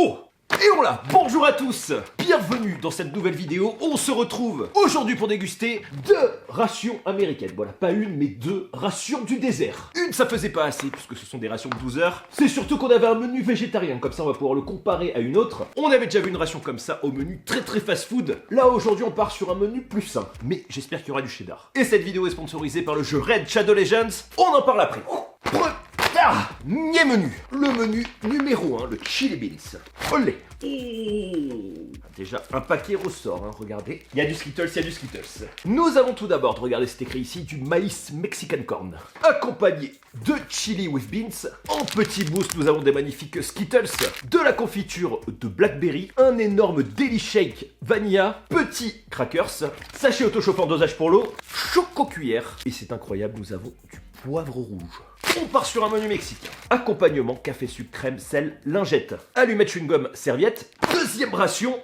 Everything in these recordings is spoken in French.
Oh! Et on l'a! Bonjour à tous! Bienvenue dans cette nouvelle vidéo. On se retrouve aujourd'hui pour déguster 2 rations américaines. Voilà, pas une, mais 2 rations du désert. Une, ça faisait pas assez, puisque ce sont des rations de 12 heures. C'est surtout qu'on avait un menu végétarien, comme ça on va pouvoir le comparer à une autre. On avait déjà vu une ration comme ça au menu très fast-food. Là, aujourd'hui, on part sur un menu plus sain. Mais j'espère qu'il y aura du cheddar. Et cette vidéo est sponsorisée par le jeu Raid Shadow Legends. On en parle après. Menu. Le menu numéro 1, le chili beans. Olé. Déjà, un paquet ressort, hein, regardez. Il y a du Skittles, il y a du Skittles. Nous avons tout d'abord, regardez, c'est écrit ici, du maïs Mexican corn. Accompagné de chili with beans. En petit boost, nous avons des magnifiques Skittles, de la confiture de blackberry, un énorme deli shake vanilla, petits crackers, sachet autochauffant dosage pour l'eau, choco cuillère. Et c'est incroyable, nous avons du poivre rouge. On part sur un menu mexicain. Accompagnement, café, sucre, crème, sel, lingette. Allumette, chewing-gum, serviette. Deuxième ration.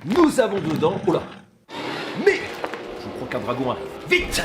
Nous avons dedans... Oh là. Mais je crois qu'un dragon arrive. Vite!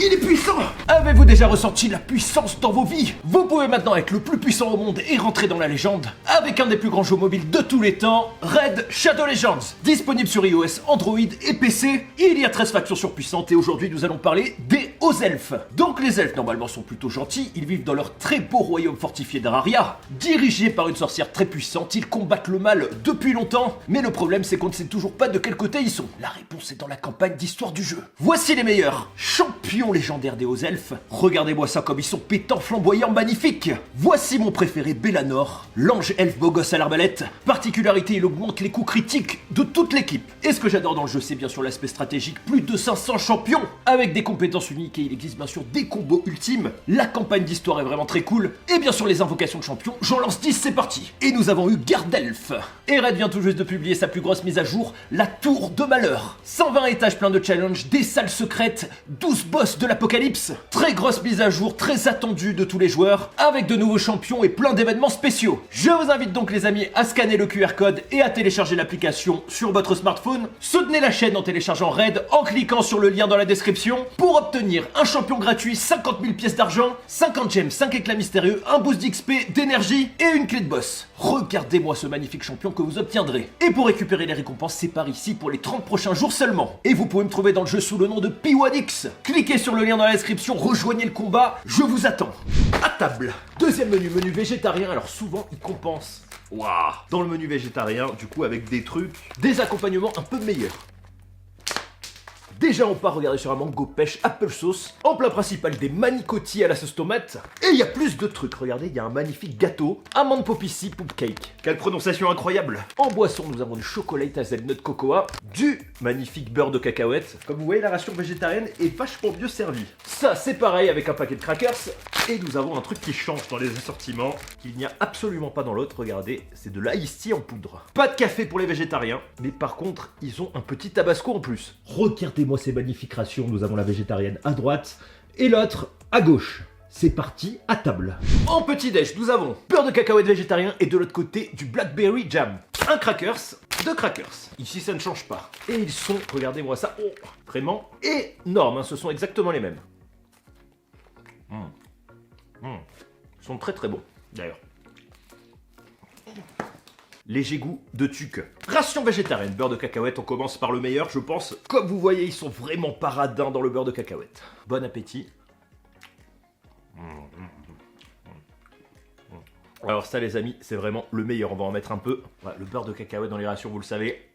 Il est puissant! Avez-vous déjà ressenti la puissance dans vos vies? Vous pouvez maintenant être le plus puissant au monde et rentrer dans la légende avec un des plus grands jeux mobiles de tous les temps, Raid Shadow Legends. Disponible sur iOS, Android et PC. Il y a 13 factions surpuissantes et aujourd'hui nous allons parler des hauts elfes. Donc les elfes normalement sont plutôt gentils, ils vivent dans leur très beau royaume fortifié d'Araria. Dirigés par une sorcière très puissante, ils combattent le mal depuis longtemps. Mais le problème c'est qu'on ne sait toujours pas de quel côté ils sont. La réponse est dans la campagne d'histoire du jeu. Voici les meilleurs champions légendaires des hauts elfes. Regardez-moi ça comme ils sont pétants, flamboyants, magnifiques. Voici mon préféré Bellanor, l'ange elfe beau gosse à l'arbalète. Particularité, il augmente les coups critiques de toute l'équipe. Et ce que j'adore dans le jeu, c'est bien sûr l'aspect stratégique. Plus de 500 champions avec des compétences uniques et il existe bien sûr des combos ultimes. La campagne d'histoire est vraiment très cool. Et bien sûr les invocations de champions, j'en lance 10, c'est parti. Et nous avons eu Gardelf. Et Raid vient tout juste de publier sa plus grosse mise à jour, la Tour de Malheur. 120 étages pleins de challenges, des salles secrètes, 12 boss de l'apocalypse. Très grosse mise à jour, très attendue de tous les joueurs, avec de nouveaux champions et plein d'événements spéciaux. Je vous invite donc les amis à scanner le QR code et à télécharger l'application sur votre smartphone. Soutenez la chaîne en téléchargeant Raid en cliquant sur le lien dans la description pour obtenir un champion gratuit, 50 000 pièces d'argent, 50 gemmes, 5 éclats mystérieux, un boost d'XP, d'énergie et une clé de boss. Regardez-moi ce magnifique champion que vous obtiendrez. Et pour récupérer les récompenses, c'est par ici pour les 30 prochains jours seulement. Et vous pouvez me trouver dans le jeu sous le nom de P1X. Cliquez sur le lien dans la description, rejoignez le combat, je vous attends. À table. Deuxième menu, menu végétarien. Alors souvent, il compense. Waouh. Dans le menu végétarien, du coup, avec des trucs, des accompagnements un peu meilleurs. Déjà on part regarder sur un mango pêche apple sauce. En plat principal des manicotti à la sauce tomate. Et il y a plus de trucs, regardez, il y a un magnifique gâteau amande poppy poop cake. Quelle prononciation incroyable. En boisson nous avons du chocolat hazelnut cocoa, du magnifique beurre de cacahuète. Comme vous voyez la ration végétarienne est vachement mieux servie. Ça c'est pareil avec un paquet de crackers. Et nous avons un truc qui change dans les assortiments, qu'il n'y a absolument pas dans l'autre, regardez, c'est de l'ice tea en poudre. Pas de café pour les végétariens, mais par contre, ils ont un petit tabasco en plus. Regardez-moi ces magnifiques rations, nous avons la végétarienne à droite et l'autre à gauche. C'est parti, à table. En petit déj, nous avons beurre de cacahuète végétarien et de l'autre côté du blackberry jam. Un crackers, 2 crackers. Ici, ça ne change pas. Et ils sont, regardez-moi ça, oh, vraiment énormes, hein, ce sont exactement les mêmes. Ils sont très bons, d'ailleurs. Léger goût de tuque. Ration végétarienne, beurre de cacahuète, on commence par le meilleur, je pense. Comme vous voyez, ils sont vraiment paradins dans le beurre de cacahuète. Bon appétit. Alors ça les amis, c'est vraiment le meilleur, on va en mettre un peu. Voilà, le beurre de cacahuète dans les rations, vous le savez.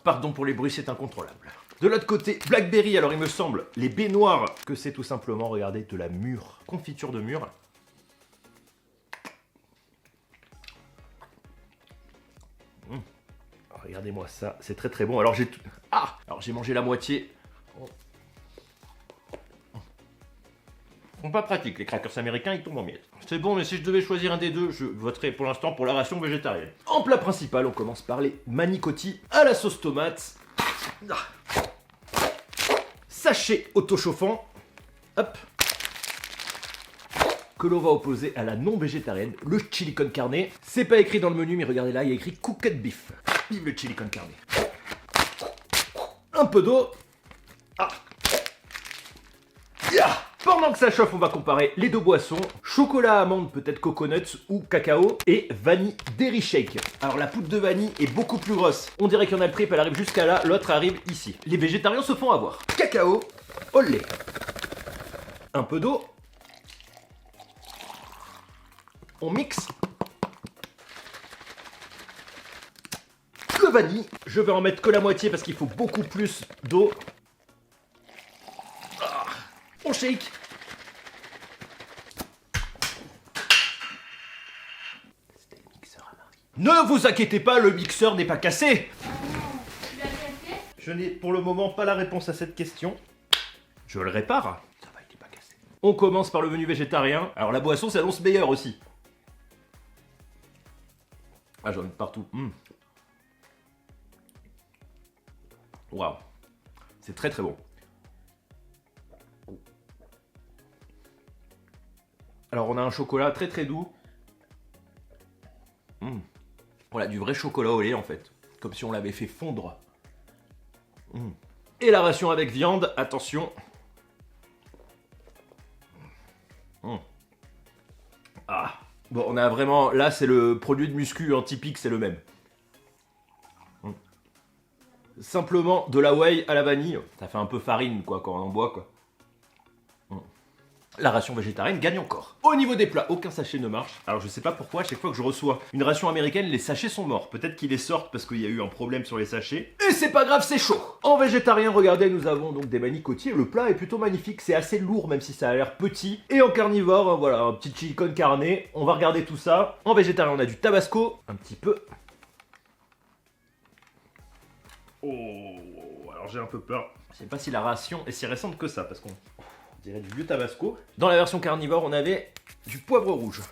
Pardon pour les bruits, c'est incontrôlable. De l'autre côté, Blackberry, alors il me semble, les baies noires, que c'est tout simplement, regardez, de la mûre, confiture de mûre. Regardez-moi ça, c'est très bon. Alors j'ai tout... Alors j'ai mangé la moitié. Ils sont pas pratiques, les crackers américains, ils tombent en miettes. C'est bon, mais si je devais choisir un des deux, je voterais pour l'instant pour la ration végétarienne. En plat principal, on commence par les manicotti à la sauce tomate. Sachet autochauffant. Hop. Que l'on va opposer à la non végétarienne, le chili con carne. C'est pas écrit dans le menu, mais regardez là, il y a écrit cooked beef. Vive le chili con carne. Un peu d'eau. Ah. Yeah. Pendant que ça chauffe, on va comparer les deux boissons. Chocolat amande, peut-être coconut ou cacao. Et vanille Dairy Shake. Alors la poudre de vanille est beaucoup plus grosse. On dirait qu'il y en a le trip, elle arrive jusqu'à là, l'autre arrive ici. Les végétariens se font avoir. Cacao au lait. Un peu d'eau. On mixe. Le vanille, je vais en mettre que la moitié parce qu'il faut beaucoup plus d'eau. On shake. C'était le mixeur à Marie. Ne vous inquiétez pas, le mixeur n'est pas cassé. Tu l'as cassé? Je n'ai pour le moment pas la réponse à cette question. Je le répare. Ça va, il n'est pas cassé. On commence par le menu végétarien. Alors la boisson s'annonce meilleure aussi. Ah, j'en ai partout. Waouh. C'est très très bon. Alors on a un chocolat très très doux. Voilà, du vrai chocolat au lait en fait. Comme si on l'avait fait fondre. Et la ration avec viande, attention. Ah. Bon, on a vraiment... Là, c'est le produit de muscu typique, c'est le même. Simplement de la whey à la vanille. Ça fait un peu farine quoi quand on en boit quoi. La ration végétarienne gagne encore. Au niveau des plats, aucun sachet ne marche. Alors je sais pas pourquoi, à chaque fois que je reçois une ration américaine, les sachets sont morts. Peut-être qu'ils les sortent parce qu'il y a eu un problème sur les sachets. Et c'est pas grave, c'est chaud. En végétarien, regardez, nous avons donc des manicotti. Le plat est plutôt magnifique, c'est assez lourd même si ça a l'air petit. Et en carnivore, voilà, un petit chili con carne. On va regarder tout ça. En végétarien, on a du tabasco, un petit peu. Oh, alors j'ai un peu peur. Je sais pas si la ration est si récente que ça parce qu'on... On dirait du vieux tabasco. Dans la version carnivore, on avait du poivre rouge.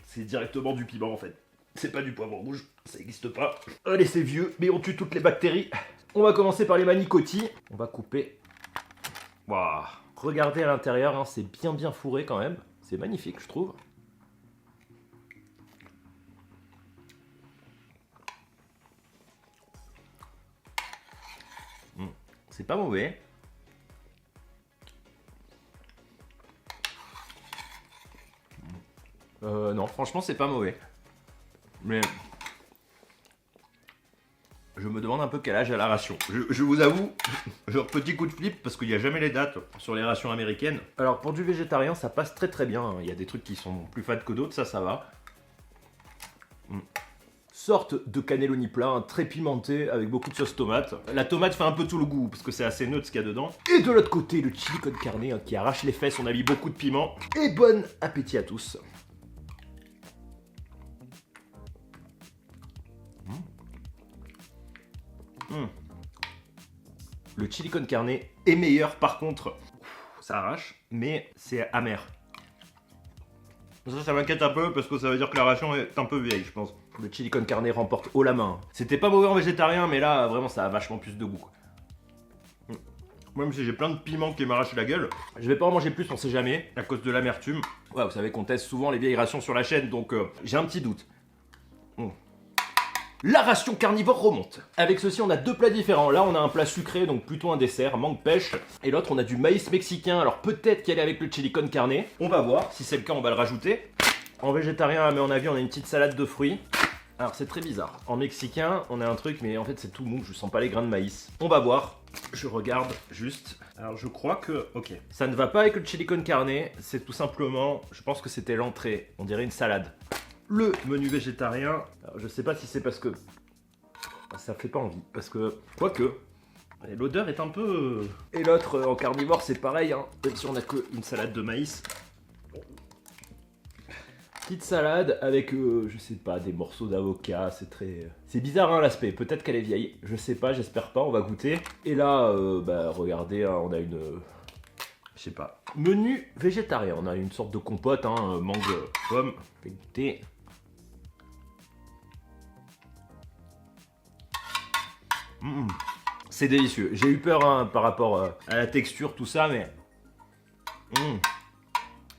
C'est directement du piment en fait. C'est pas du poivre rouge, ça n'existe pas. Allez, c'est vieux, mais on tue toutes les bactéries. On va commencer par les manicotti. On va couper. Waouh. Regardez à l'intérieur, hein, c'est bien fourré quand même. C'est magnifique, je trouve. C'est pas mauvais. Non, franchement, c'est pas mauvais. Mais je me demande un peu quel âge a la ration. Je vous avoue, genre petit coup de flip parce qu'il n'y a jamais les dates sur les rations américaines. Alors pour du végétarien, ça passe très bien. Il y a des trucs qui sont plus fades que d'autres, ça va. Sorte de cannelloni plat, très pimenté, avec beaucoup de sauce tomate. La tomate fait un peu tout le goût, parce que c'est assez neutre ce qu'il y a dedans. Et de l'autre côté, le chili con carne qui arrache les fesses, on a mis beaucoup de piment. Et bon appétit à tous. Le chili con carne est meilleur par contre. Ça arrache, mais c'est amer. Ça m'inquiète un peu parce que ça veut dire que la ration est un peu vieille, je pense. Le chili con carne remporte haut la main. C'était pas mauvais en végétarien, mais là, vraiment, ça a vachement plus de goût. Même si j'ai plein de piments qui m'arrachent la gueule, je vais pas en manger plus, on sait jamais, à cause de l'amertume. Ouais, vous savez qu'on teste souvent les vieilles rations sur la chaîne, donc j'ai un petit doute. La ration carnivore remonte. Avec ceci, on a deux plats différents. Là, on a un plat sucré, donc plutôt un dessert, mangue pêche. Et l'autre, on a du maïs mexicain. Alors peut-être qu'elle est avec le chili con carne. On va voir. Si c'est le cas, on va le rajouter. En végétarien, à mon avis, on a une petite salade de fruits. Alors c'est très bizarre. En mexicain, on a un truc, mais en fait, c'est tout mou. Je sens pas les grains de maïs. On va voir. Je regarde juste. Alors je crois que... Ok. Ça ne va pas avec le chili con carne. C'est tout simplement... Je pense que c'était l'entrée. On dirait une salade. Le menu végétarien, alors je sais pas si c'est parce que ça fait pas envie, parce que quoique l'odeur est un peu... Et l'autre en carnivore c'est pareil, hein, même si on a que une salade de maïs. Petite salade avec, je sais pas, des morceaux d'avocat, c'est très... C'est bizarre hein, l'aspect, peut-être qu'elle est vieille, je sais pas, j'espère pas, on va goûter. Et là, regardez, hein, on a une... Je sais pas. Menu végétarien, on a une sorte de compote, hein, mangue, pomme, goûter. C'est délicieux. J'ai eu peur hein, par rapport à la texture, tout ça, mais...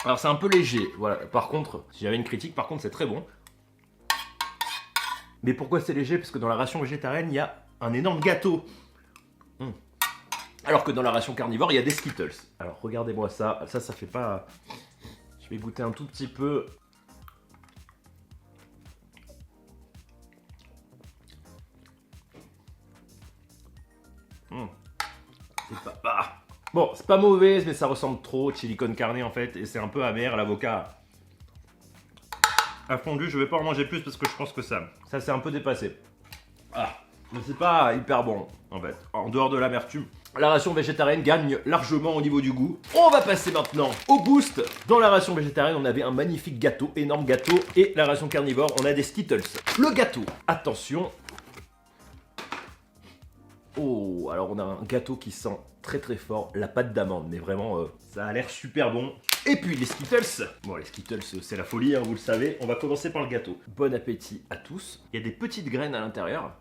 Alors c'est un peu léger, voilà. Par contre, si j'avais une critique, par contre c'est très bon. Mais pourquoi c'est léger? Parce que dans la ration végétarienne, il y a un énorme gâteau. Alors que dans la ration carnivore, il y a des Skittles. Alors regardez-moi ça. Ça fait pas... Je vais goûter un tout petit peu. C'est pas... Ah. Bon, c'est pas mauvais, mais ça ressemble trop au chili con carne en fait. Et c'est un peu amer, l'avocat a fondu. Je vais pas en manger plus parce que je pense que ça s'est un peu dépassé. Ah, mais c'est pas hyper bon en fait. En dehors de l'amertume, la ration végétarienne gagne largement au niveau du goût. On va passer maintenant au boost. Dans la ration végétarienne, on avait un magnifique gâteau, énorme gâteau. Et la ration carnivore, on a des Skittles. Le gâteau, attention. Oh, alors on a un gâteau qui sent très très fort la pâte d'amande, mais vraiment ça a l'air super bon. Et puis les Skittles, bon les Skittles c'est la folie, hein, vous le savez. On va commencer par le gâteau. Bon appétit à tous. Il y a des petites graines à l'intérieur.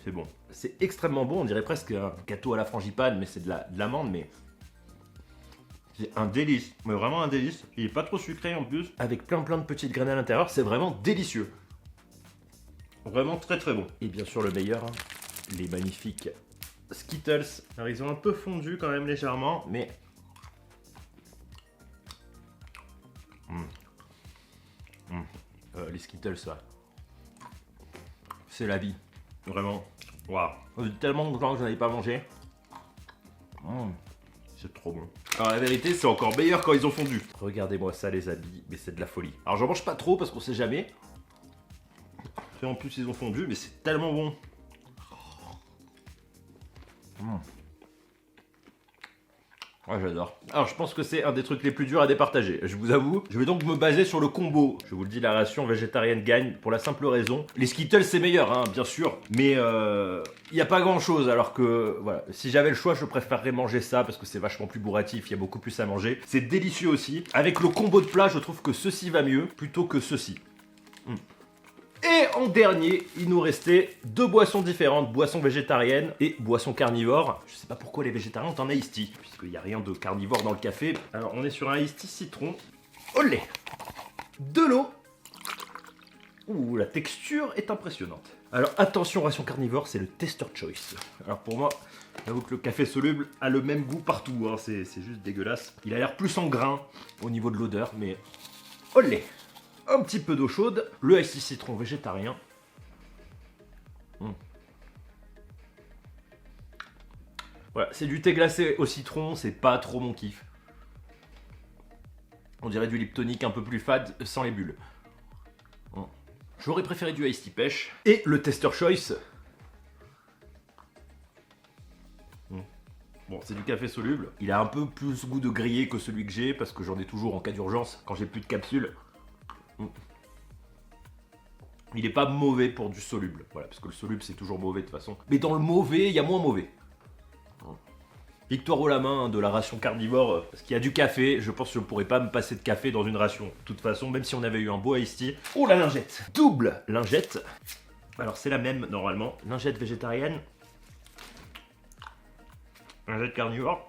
C'est bon, c'est extrêmement bon, on dirait presque un gâteau à la frangipane, mais c'est de l'amande, mais... C'est un délice, mais vraiment un délice. Il est pas trop sucré en plus. Avec plein de petites graines à l'intérieur, c'est vraiment délicieux. Vraiment très très bon. Et bien sûr le meilleur, hein, les magnifiques Skittles. Alors ils ont un peu fondu quand même légèrement, mais... les Skittles, ça. C'est la vie. Vraiment. Waouh. Ça fait tellement longtemps que je n'en avais pas mangé. C'est trop bon. Alors la vérité, c'est encore meilleur quand ils ont fondu. Regardez-moi ça les amis, mais c'est de la folie. Alors j'en mange pas trop parce qu'on sait jamais. Et en plus ils ont fondu, mais c'est tellement bon. Ouais, j'adore. Alors je pense que c'est un des trucs les plus durs à départager. Je vous avoue, je vais donc me baser sur le combo. Je vous le dis, la ration végétarienne gagne pour la simple raison. Les Skittles c'est meilleur, hein, bien sûr. Mais il n'y a pas grand chose. Alors que voilà, si j'avais le choix, je préférerais manger ça parce que c'est vachement plus bourratif, il y a beaucoup plus à manger. C'est délicieux aussi. Avec le combo de plats, je trouve que ceci va mieux plutôt que ceci. Et en dernier, il nous restait deux boissons différentes, boissons végétariennes et boissons carnivores. Je sais pas pourquoi les végétariens ont un iced tea, puisqu'il n'y a rien de carnivore dans le café. Alors on est sur un iced tea citron. Olé! De l'eau. Ouh, la texture est impressionnante. Alors attention, ration carnivore, c'est le Tester Choice. Alors pour moi, j'avoue que le café soluble a le même goût partout, hein. C'est juste dégueulasse. Il a l'air plus en grain au niveau de l'odeur, mais... Olé! Un petit peu d'eau chaude, le iced tea citron végétarien. Voilà, c'est du thé glacé au citron, c'est pas trop mon kiff. On dirait du Liptonic un peu plus fade, sans les bulles. J'aurais préféré du iced tea pêche. Et le Tester Choice. Bon, c'est du café soluble. Il a un peu plus goût de grillé que celui que j'ai, parce que j'en ai toujours en cas d'urgence, quand j'ai plus de capsules. Il n'est pas mauvais pour du soluble, voilà, parce que le soluble c'est toujours mauvais de toute façon. Mais dans le mauvais, il y a moins mauvais. Victoire haut la main de la ration carnivore, parce qu'il y a du café, je pense que je ne pourrais pas me passer de café dans une ration. De toute façon, même si on avait eu un beau iced tea. Oh la lingette! Double lingette. Alors c'est la même normalement, lingette végétarienne. Lingette carnivore.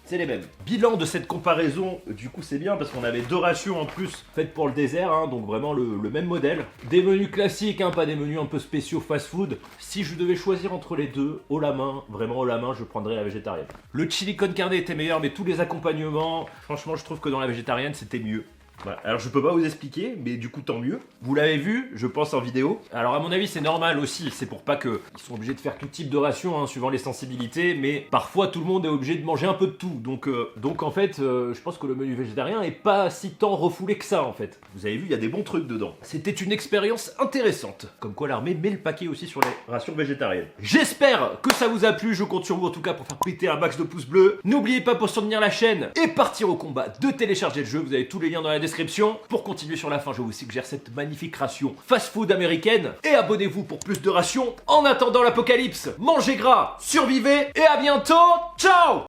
C'est les mêmes. Bilan de cette comparaison, du coup c'est bien parce qu'on avait deux rations en plus faites pour le désert, hein, donc vraiment le même modèle. Des menus classiques, hein, pas des menus un peu spéciaux fast-food. Si je devais choisir entre les deux, haut la main, vraiment haut la main, je prendrais la végétarienne. Le chili con carne était meilleur, mais tous les accompagnements, franchement je trouve que dans la végétarienne c'était mieux. Voilà. Alors je peux pas vous expliquer, mais du coup tant mieux. Vous l'avez vu, je pense en vidéo. Alors à mon avis c'est normal aussi, c'est pour pas qu'ils sont obligés de faire tout type de ration, hein, suivant les sensibilités, mais parfois tout le monde est obligé de manger un peu de tout. Donc en fait, je pense que le menu végétarien est pas si tant refoulé que ça en fait. Vous avez vu, il y a des bons trucs dedans. C'était une expérience intéressante. Comme quoi l'armée met le paquet aussi sur les rations végétariennes. J'espère que ça vous a plu, je compte sur vous en tout cas pour faire péter un max de pouces bleus. N'oubliez pas pour soutenir la chaîne et partir au combat de télécharger le jeu, vous avez tous les liens dans la description. Pour continuer sur la fin, je vous suggère cette magnifique ration fast-food américaine et abonnez-vous pour plus de rations. En attendant l'apocalypse, mangez gras, survivez et à bientôt. Ciao!